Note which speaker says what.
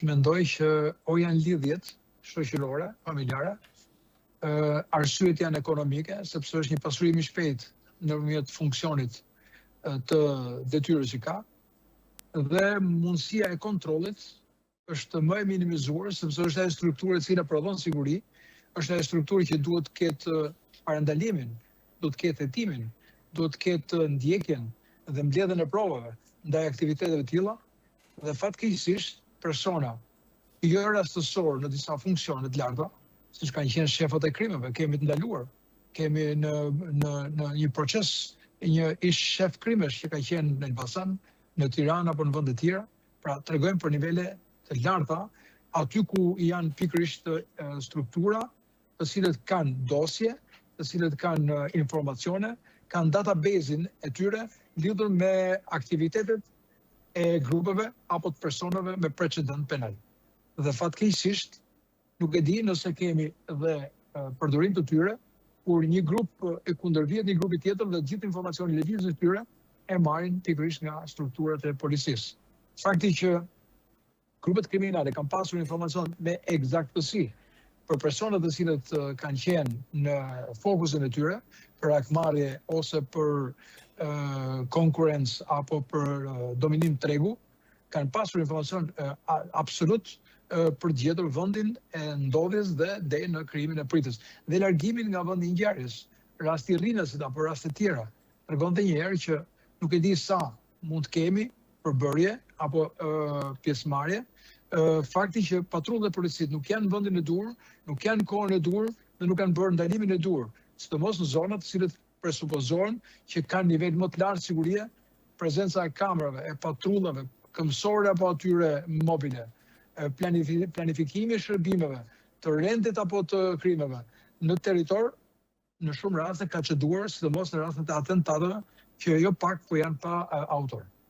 Speaker 1: Mendoj që o janë lidhjet shoqërore, familjare, arsyet janë ekonomike, sepse është një pasurim i shpejt nëpërmjet funksionit të detyrës që ka, dhe mundësia e kontrollit është më e minimizuar, sepse është ajo strukturë e cila prodhon siguri, është ajo strukturë që duhet të ketë parandalimin, duhet të ketë hetimin, duhet të ketë ndjekjen dhe mbledhjen e provave ndaj aktiviteteve të tilla, dhe fatkeqësisht persona jo rastësor në disa funksione të larta, siç kanë qenë shefat e krimeve, kemi të ndaluar. Kemi në një proces një ish shef krimesh që ka qenë në Elbasan, në Tiranë apo në vende të tjera, pra tregojmë për nivele të larta, aty ku janë pikërisht struktura të cilët kanë dosje, të cilët kanë informacione, kanë database-in e tyre lidhur me aktivitetet e grupeve apo të personave me precedent penal. Dhe fatkeqësisht nuk e di nëse kemi dhe përdorim të tyre, kur një grup e kundërvjet një grupi tjetër dhe gjithë informacioni lëvizjes të tyre e marrin pikërisht nga strukturat e policisë. Fakti që grupet kriminale kanë pasur informacion me eksaktësi për personat të cilët kanë qenë në fokusin e tyre, për akmarrje ose për konkurrencë apo për dominim tregu, kanë pasur informacion absolut për të gjetur vendin e ndodhjes dhe deri në krijimin e pritjes. Dhe largimin nga vendi i ngjarjes, rasti i Rrinasit apo raste tjera, tregonte një herë që nuk e di sa mund të kemi përbërje apo pjesëmarrje. Fakti që patrullat e policisë nuk janë në vendin e dur, nuk janë në kohën e dur dhe nuk kanë bërë ndalimin e dur, sidomos në zonat të cilët presupozohen që kanë nivel më të lartë sigurie, prezenca e kamerave, e patrullave, këmbësore apo atyre mobile, planifikimi i shërbimeve, të rendit apo të krimeve në territor, në shumë raste ka çuduar, sidomos në rastet e atentateve, që jo pak po janë pa autor.